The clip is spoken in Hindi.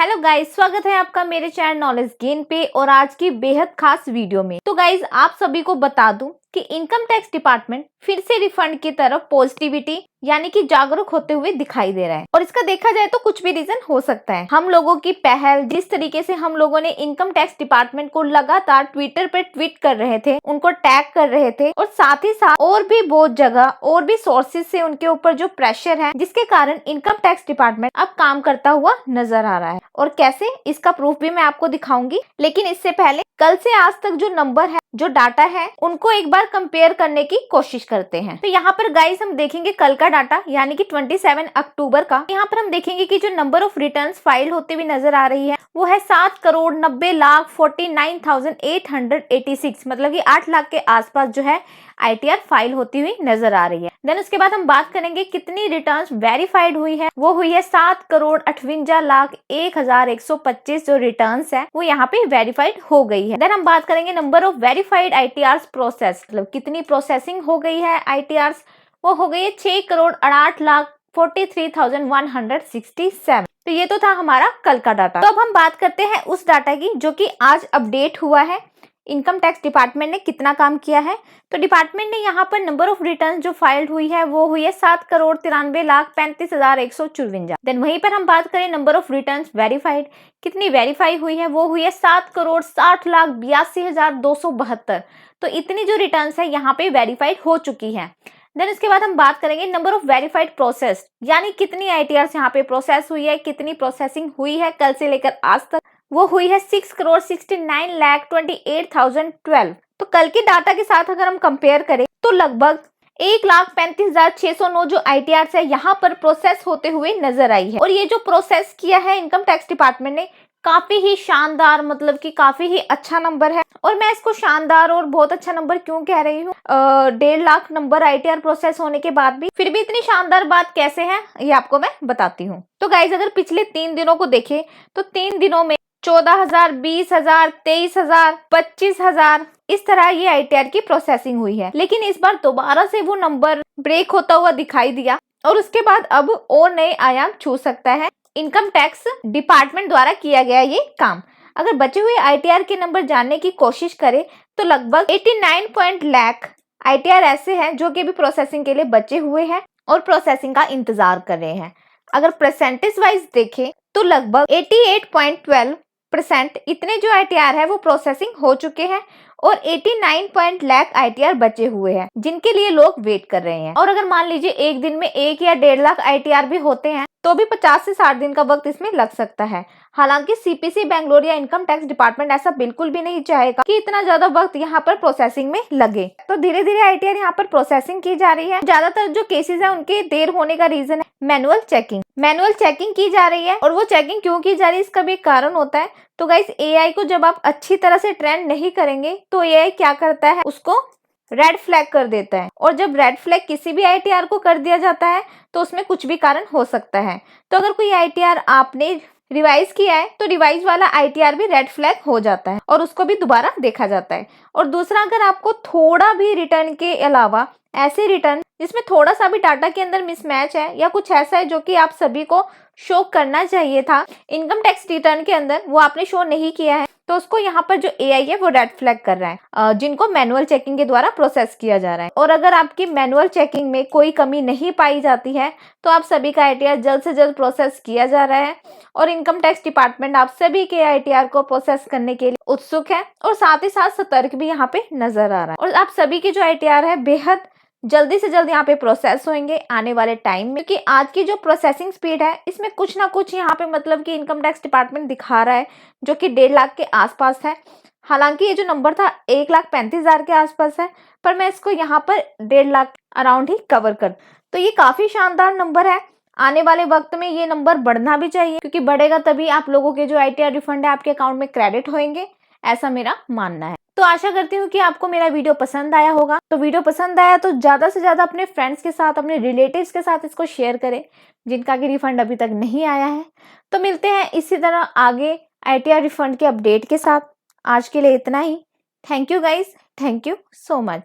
हेलो गाइस, स्वागत है आपका मेरे चैनल नॉलेज गेन पे और आज की बेहद खास वीडियो में। तो गाइस आप सभी को बता दूं कि इनकम टैक्स डिपार्टमेंट फिर से रिफंड की तरफ पॉजिटिविटी यानी कि जागरूक होते हुए दिखाई दे रहा है। और इसका देखा जाए तो कुछ भी रीजन हो सकता है। हम लोगों की पहल, जिस तरीके से हम लोगों ने इनकम टैक्स डिपार्टमेंट को लगातार ट्विटर पे ट्वीट कर रहे थे, उनको टैग कर रहे थे और साथ ही साथ और भी बहुत जगह और भी सोर्सेज से उनके ऊपर जो प्रेशर है, जिसके कारण इनकम टैक्स डिपार्टमेंट अब काम करता हुआ नजर आ रहा है। और कैसे, इसका प्रूफ भी मैं आपको दिखाऊंगी। लेकिन इससे पहले कल से आज तक जो नंबर है, जो डाटा है, उनको एक बार कंपेयर करने की कोशिश करते हैं। तो यहाँ पर गाइस हम देखेंगे कल का डाटा यानी कि 27 अक्टूबर का। यहाँ पर हम देखेंगे कि जो नंबर ऑफ रिटर्न्स फाइल होते हुए नजर आ रही है वो है 7,90,49,886, मतलब कि 8 लाख के आसपास जो है ITR फाइल होती हुई नजर आ रही है। देन उसके बाद हम बात करेंगे कितनी रिटर्न्स वेरीफाइड हुई है। वो हुई है 7,58,01,125 जो रिटर्न्स है वो यहाँ पे वेरीफाइड हो गई है। देन हम बात करेंगे number of verified ITRs process, मतलब कितनी प्रोसेसिंग हो गई है ITRs, वो हो गई है 6,68,43,167। तो ये तो था हमारा कल का डाटा। तो अब हम बात करते हैं उस डाटा की जो कि आज अपडेट हुआ है। इनकम टैक्स डिपार्टमेंट ने कितना काम किया है। तो डिपार्टमेंट ने यहाँ पर नंबर ऑफ रिटर्न जो फाइल्ड हुई है वो हुई है 7,93,35,154। देन वहीं पर हम बात करें नंबर ऑफ रिटर्न वेरीफाइड, कितनी वेरीफाई हुई है, वो हुई है 7,60,82,272। तो इतनी जो रिटर्न है यहाँ पे वेरीफाइड हो चुकी है। देन इसके बाद हम बात करेंगे नंबर ऑफ वेरीफाइड प्रोसेस, यानी कितनी ITRs यहाँ पे प्रोसेस हुई है, कितनी प्रोसेसिंग हुई है कल से लेकर आज तक, वो हुई है 6,69,28,012। तो कल के डाटा के साथ अगर हम कंपेयर करें तो लगभग 1,35,609 जो ITRs है यहाँ पर प्रोसेस होते हुए नजर आई है। और ये जो प्रोसेस किया है इनकम टैक्स डिपार्टमेंट ने, काफी ही शानदार, मतलब कि काफी ही अच्छा नंबर है। और मैं इसको शानदार और बहुत अच्छा नंबर क्यों कह रही हूँ, 1.5 लाख नंबर ITR प्रोसेस होने के बाद भी फिर भी इतनी शानदार बात कैसे है, ये आपको मैं बताती हूँ। तो गाइज अगर पिछले 3 दिनों को देखें तो 3 दिनों में 14,000, 20,000, 23,000, 25,000 इस तरह ये ITR की प्रोसेसिंग हुई है। लेकिन इस बार दोबारा से वो नंबर ब्रेक होता हुआ दिखाई दिया और उसके बाद अब और नए आयाम छू सकता है इनकम टैक्स डिपार्टमेंट द्वारा किया गया ये काम। अगर बचे हुए ITR के नंबर जानने की कोशिश करें तो लगभग 89 लाख ITR ऐसे हैं जो कि अभी प्रोसेसिंग के लिए बचे हुए हैं और प्रोसेसिंग का इंतजार कर रहे हैं। अगर परसेंटेज वाइज देखें तो लगभग 88.12% इतने जो ITR है वो प्रोसेसिंग हो चुके हैं और 89 लाख ITR बचे हुए हैं जिनके लिए लोग वेट कर रहे हैं। और अगर मान लीजिए एक दिन में 1 या 1.5 लाख ITR भी होते हैं तो भी 50 से 60 दिन का वक्त इसमें लग सकता है। हालांकि CPC बेंगलोर या इनकम टैक्स डिपार्टमेंट ऐसा बिल्कुल भी नहीं चाहेगा कि इतना ज्यादा वक्त यहाँ पर प्रोसेसिंग में लगे। तो धीरे धीरे ITR यहाँ पर प्रोसेसिंग की जा रही है। ज्यादातर जो केसेस है उनके देर होने का रीजन है मैनुअल चेकिंग की जा रही है। और वो चेकिंग क्यों की जा रही है, इसका भी एक कारण होता है। तो गाइस AI को जब आप अच्छी तरह से ट्रेन नहीं करेंगे तो AI क्या करता है, उसको रेड फ्लैग कर देता है। और जब रेड फ्लैग किसी भी ITR को कर दिया जाता है तो उसमें कुछ भी कारण हो सकता है। तो अगर कोई ITR आपने रिवाइज किया है तो रिवाइज वाला ITR भी रेड फ्लैग हो जाता है और उसको भी दोबारा देखा जाता है। और दूसरा, अगर आपको थोड़ा भी रिटर्न के अलावा ऐसे रिटर्न जिसमें थोड़ा सा भी डाटा के अंदर मिसमैच है या कुछ ऐसा है जो कि आप सभी को शो करना चाहिए था इनकम टैक्स रिटर्न के अंदर, वो आपने शो नहीं किया है, तो उसको यहाँ पर जो AI है वो रेड फ्लैग कर रहा है, जिनको मैनुअल चेकिंग के द्वारा प्रोसेस किया जा रहा है। और अगर आपकी मैनुअल चेकिंग में कोई कमी नहीं पाई जाती है तो आप सभी का ITR जल्द से जल्द प्रोसेस किया जा रहा है और इनकम टैक्स डिपार्टमेंट आप सभी के ITR को प्रोसेस करने के लिए उत्सुक है और साथ ही साथ सतर्क भी यहाँ पे नजर आ रहा है। और आप सभी के जो ITR है बेहद जल्दी से जल्द यहाँ पे प्रोसेस होंगे आने वाले टाइम में, क्योंकि आज की जो प्रोसेसिंग स्पीड है इसमें कुछ ना कुछ यहाँ पे मतलब कि इनकम टैक्स डिपार्टमेंट दिखा रहा है जो कि 1.5 लाख के आसपास है। हालांकि ये जो नंबर था 1,35,000 के आसपास है, पर मैं इसको यहाँ पर 1.5 लाख अराउंड ही कवर कर। तो ये काफी शानदार नंबर है। आने वाले वक्त में ये नंबर बढ़ना भी चाहिए, क्योंकि बढ़ेगा तभी आप लोगों के जो ITR रिफंड है आपके अकाउंट में क्रेडिट होंगे, ऐसा मेरा मानना है। तो आशा करती हूँ कि आपको मेरा वीडियो पसंद आया होगा। तो वीडियो पसंद आया तो ज्यादा से ज्यादा अपने फ्रेंड्स के साथ, अपने रिलेटिव्स के साथ इसको शेयर करें जिनका कि रिफंड अभी तक नहीं आया है। तो मिलते हैं इसी तरह आगे ITR रिफंड के अपडेट के साथ। आज के लिए इतना ही। Thank you guys, thank you so much.